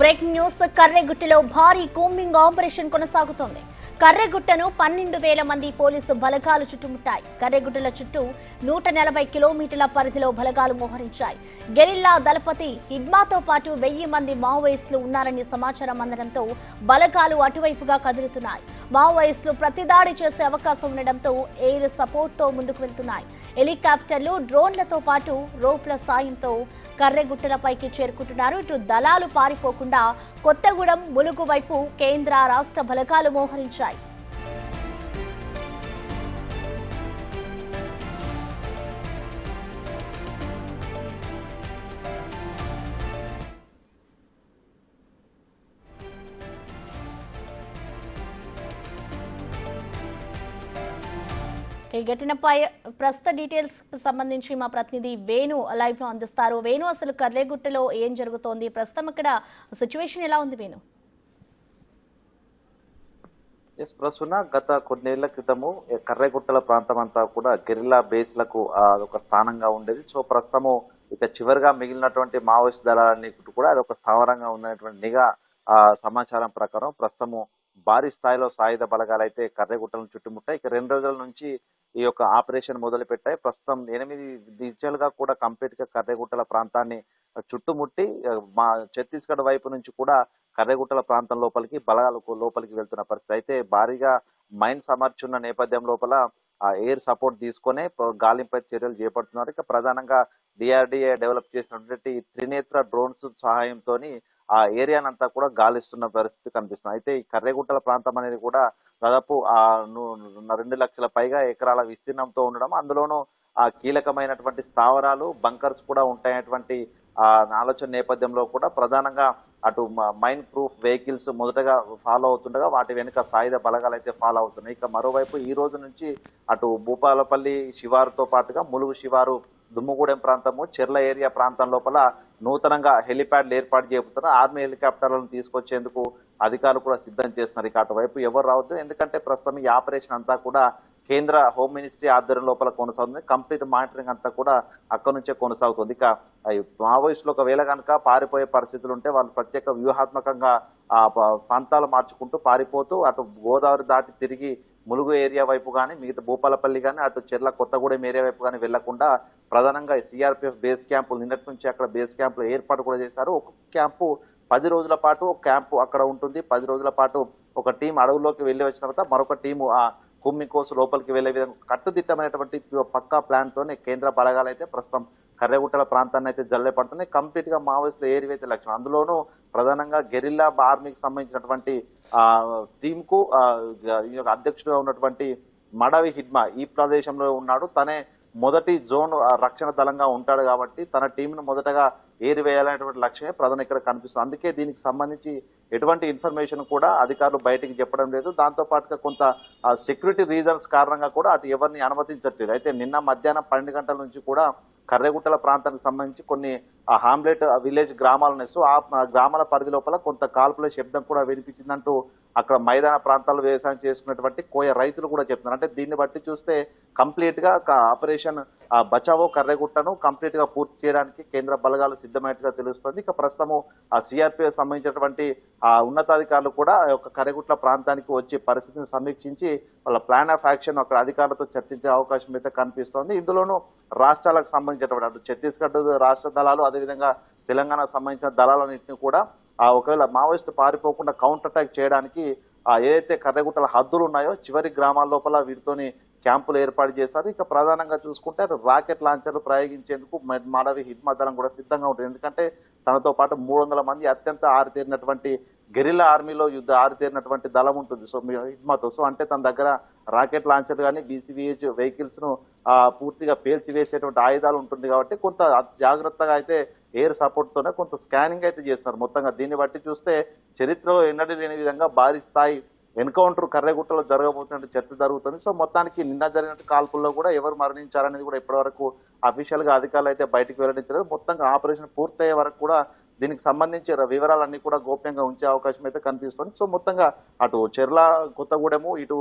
Breaking news. కర్రెగుట్టలో భారీ combing operation కొనసాగుతోంది. కర్రెగుట్టను 12,000 మంది పోలీసు బలగాలు చుట్టుముట్టాయి. కర్రెగుట్టల చుట్టూ 140 కిలోమీటర్ల పరిధిలో బలగాలు మోహరించాయి. గెరిల్లా దళపతి హిడ్మాతో పాటు 1000 మంది మావోయిస్టులు ఉన్నారని సమాచారం అందడంతో బలగాలు అటువైపుగా కదులుతున్నాయి. మావోయిస్టులు ప్రతిదాడి చేసే అవకాశం ఉండడంతో ఎయిర్ సపోర్ట్తో ముందుకు వెళ్తున్నాయి. హెలికాప్టర్లు, డ్రోన్లతో పాటు రోప్ల సాయంతో కర్రెగుట్టలపైకి చేరుకుంటున్నారు. ఇటు దళాలు పారిపోకుండా కొత్తగూడెం, ములుగు వైపు కేంద్ర, రాష్ట్ర బలగాలు మోహరించాయి. ఈ ఘటనపై ప్రస్తుత డీటెయిల్స్ సంబంధించి మా ప్రతినిధి వేణు లైవ్ లో అందిస్తారు. వేణు, అసలు కర్రెగుట్టలో ఏం జరుగుతోంది, ప్రస్తుతం అక్కడ సిచ్యువేషన్ ఎలా ఉంది వేణు? ప్రస్తుతం గత కొన్నేళ్ల క్రితము కర్రెగుట్టల ప్రాంతం అంతా కూడా గెరిల్లా బేస్లకు ఒక స్థానంగా ఉండేది. సో ప్రస్తుతము ఇక చివరిగా మిగిలినటువంటి మావోయిస్ట్ దళాలన్నీ కూడా అది ఒక స్థావరంగా ఉన్నటువంటి నిఘా సమాచారం ప్రకారం ప్రస్తుతము భారీ స్థాయిలో సాయుధ బలగాలు అయితే కర్రెగుట్టలను చుట్టుముట్టాయి. ఇక 2 రోజుల నుంచి ఈ యొక్క ఆపరేషన్ మొదలు పెట్టాయి. ప్రస్తుతం 8 దిశలుగా కూడా కంప్లీట్ గా కర్రెగుట్టల ప్రాంతాన్ని చుట్టుముట్టి మా ఛత్తీస్గఢ్ వైపు నుంచి కూడా కర్రెగుట్టల ప్రాంతం లోపలికి బలగాలు లోపలికి వెళ్తున్న పరిస్థితి. అయితే భారీగా మైన్స్ అమర్చున్న నేపథ్యం లోపల ఎయిర్ సపోర్ట్ తీసుకునే గాలింపై చర్యలు చేపడుతున్నారు. ఇక ప్రధానంగా డిఆర్డిఏ డెవలప్ చేసినటువంటి త్రినేత్ర డ్రోన్స్ సహాయంతో ఆ ఏరియానంతా కూడా గాలిస్తున్న పరిస్థితి కనిపిస్తుంది. అయితే ఈ కర్రెగుట్టల ప్రాంతం అనేది కూడా దాదాపు 2 లక్షల పైగా ఎకరాల విస్తీర్ణంతో ఉండడం, అందులోనూ కీలకమైనటువంటి స్థావరాలు, బంకర్స్ కూడా ఉంటాయటువంటి ఆలోచన నేపథ్యంలో కూడా ప్రధానంగా అటు మైన్ ప్రూఫ్ వెహికల్స్ మొదటగా ఫాలో అవుతుండగా వాటి వెనుక సాయుధ బలగాలు అయితే ఫాలో అవుతున్నాయి. ఇక మరోవైపు ఈ రోజు నుంచి అటు భూపాలపల్లి శివారుతో పాటుగా ములుగు శివారు, దుమ్ముగూడెం ప్రాంతము, చెర్ల ఏరియా ప్రాంతం లోపల నూతనంగా హెలిప్యాడ్లు ఏర్పాటు చేయబోతున్నారు. ఆర్మీ హెలికాప్టర్లను తీసుకొచ్చేందుకు అధికారులు కూడా సిద్ధం చేస్తున్నారు. ఇక అటువైపు ఎవరు రావద్దు, ఎందుకంటే ప్రస్తుతం ఈ ఆపరేషన్ అంతా కూడా కేంద్ర హోమ్ మినిస్ట్రీ ఆధ్వర్యం లోపల కొనసాగుతుంది. కంప్లీట్ మానిటరింగ్ అంతా కూడా అక్కడి నుంచే కొనసాగుతుంది. ఇక మావోయిస్టులు ఒకవేళ కనుక పారిపోయే పరిస్థితులు ఉంటే వాళ్ళు ప్రత్యేక వ్యూహాత్మకంగా ప్రాంతాలు మార్చుకుంటూ పారిపోతూ అటు గోదావరి దాటి తిరిగి ములుగు ఏరియా వైపు కానీ, మిగతా భూపాలపల్లి కానీ, అటు చెర్ల కొత్తగూడెం ఏరియా వైపు కానీ వెళ్లకుండా ప్రధానంగా సిఆర్పిఎఫ్ బేస్ క్యాంపులు నిన్నటి నుంచి అక్కడ బేస్ క్యాంపులు ఏర్పాటు కూడా చేశారు. ఒక క్యాంపు 10 రోజుల పాటు ఒక క్యాంపు అక్కడ ఉంటుంది. 10 రోజుల పాటు ఒక టీం అడవుల్లోకి వెళ్ళి వచ్చిన తర్వాత మరొక టీము కుమ్మి కోసు లోపలికి వెళ్లే విధంగా కట్టుదిట్టమైనటువంటి పక్కా ప్లాన్ తోనే కేంద్ర బలగాలు అయితే ప్రస్తుతం కర్రెగుట్టల ప్రాంతాన్ని అయితే జల్లే పడుతున్నాయి. కంప్లీట్ గా మావోయిస్టులు ఏరివైతే లక్ష్యం, అందులోనూ ప్రధానంగా గెరిల్లా ఆర్మీకి సంబంధించినటువంటి టీమ్ కు అధ్యక్షుడిగా ఉన్నటువంటి మడవి హిడ్మా ఈ ప్రదేశంలో ఉన్నాడు. తనే మొదటి జోన్ రక్షణ దళంగా ఉంటాడు కాబట్టి తన టీంను మొదటగా ఏరివేయాలనేటువంటి లక్ష్యమే ప్రధాన ఇక్కడ కనిపిస్తుంది. అందుకే దీనికి సంబంధించి ఎటువంటి ఇన్ఫర్మేషన్ కూడా అధికారులు బయటికి చెప్పడం లేదు. దాంతో పాటుగా కొంత సెక్యూరిటీ రీజన్స్ కారణంగా కూడా అటు ఎవరిని అనుమతించట్లేదు. అయితే నిన్న మధ్యాహ్నం 12 గంటల నుంచి కూడా కర్రెగుట్టల ప్రాంతానికి సంబంధించి కొన్ని హామ్లెట్ విలేజ్ గ్రామాలు ఉన్నాయి. సో ఆ గ్రామాల పరిధి లోపల కొంత కాల్పుల శబ్దం కూడా వినిపించిందంటూ అక్కడ మైదాన ప్రాంతాల్లో వ్యవసాయం చేసుకున్నటువంటి కోయ రైతులు కూడా చెప్తున్నారు. అంటే దీన్ని బట్టి చూస్తే కంప్లీట్ గా ఆపరేషన్ బచావో కర్రెగుట్టను కంప్లీట్ గా పూర్తి చేయడానికి కేంద్ర బలగాలు సిద్ధమైనట్టుగా తెలుస్తుంది. ఇక ప్రస్తుతము ఆ సిఆర్పిఎఫ్ సంబంధించినటువంటి ఉన్నతాధికారులు కూడా ఒక కర్రెగుట్ల ప్రాంతానికి వచ్చి పరిస్థితిని సమీక్షించి వాళ్ళ ప్లాన్ ఆఫ్ యాక్షన్ అక్కడ అధికారులతో చర్చించే అవకాశం అయితే కనిపిస్తోంది. ఇందులోనూ రాష్ట్రాలకు సంబంధించినటువంటి అటు ఛత్తీస్గఢ్ రాష్ట్ర దళాలు, అదేవిధంగా తెలంగాణకు సంబంధించిన దళాలన్నింటినీ కూడా ఒకవేళ మావోయిస్టు పారిపోకుండా కౌంటర్ అటాక్ చేయడానికి ఏదైతే కర్రెగుట్టల హద్దులు ఉన్నాయో చివరి గ్రామాల లోపల వీటితోని క్యాంపులు ఏర్పాటు చేశారు. ఇక ప్రధానంగా చూసుకుంటే రాకెట్ లాంచర్లు ప్రయోగించేందుకు మాడవి హిడ్మా దళం కూడా సిద్ధంగా ఉంటుంది. ఎందుకంటే తనతో పాటు 300 మంది అత్యంత ఆరితేరినటువంటి గెరిల్లా ఆర్మీలో ఆరితేరినటువంటి దళం ఉంటుంది సో హిడ్మాతో. సో అంటే తన దగ్గర రాకెట్ లాంచర్ కానీ, బీసీవీహెచ్ వెహికల్స్ ను పూర్తిగా పేల్చివేసేటువంటి ఆయుధాలు ఉంటుంది కాబట్టి కొంత జాగ్రత్తగా అయితే ఎయిర్ సపోర్ట్ తోనే కొంత స్కానింగ్ అయితే చేస్తున్నారు. మొత్తంగా దీన్ని బట్టి చూస్తే చరిత్రలో ఎన్నడూ లేని విధంగా భారీ స్థాయి ఎన్కౌంటర్ కర్రెగుట్టలో జరగబోతున్నట్టు చర్చ జరుగుతుంది. సో మొత్తానికి నిన్న జరిగిన కాల్పుల్లో కూడా ఎవరు మరణించారనేది కూడా ఇప్పటి వరకు అఫీషియల్ గా అధికారులు అయితే బయటకు వెల్లడించలేదు. మొత్తంగా ఆపరేషన్ పూర్తయ్యే వరకు కూడా దీనికి సంబంధించి వివరాలన్నీ కూడా గోప్యంగా ఉంచే అవకాశం అయితే కనిపిస్తుంది. సో మొత్తంగా అటు చెర్ల కొత్తగూడెము, ఇటు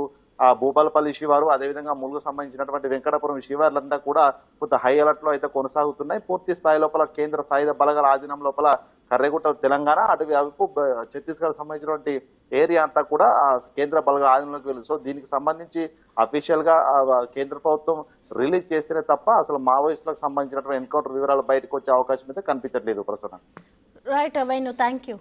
భూపాలపల్లి శివారు, అదేవిధంగా ములుగు సంబంధించినటువంటి వెంకటాపురం శివార్లంతా కూడా కొంత హై అలర్ట్ లో అయితే కొనసాగుతున్నాయి. పూర్తి స్థాయి లోపల కేంద్ర సాయుధ బలగాల ఆధీనం లోపల కర్రెగుట్ట తెలంగాణ అటువైపు ఛత్తీస్గఢ్ సంబంధించినటువంటి ఏరియా అంతా కూడా కేంద్ర బలగా ఆధీనంలోకి వెళ్ళింది. సో దీనికి సంబంధించి అఫీషియల్ గా కేంద్ర ప్రభుత్వం రిలీజ్ చేస్తేనే తప్ప అసలు మావోయిస్టులకు సంబంధించినటువంటి ఎన్కౌంటర్ వివరాలు బయటకు వచ్చే అవకాశం అయితే కనిపించట్లేదు ప్రస్తుతం. Right Venu, thank you.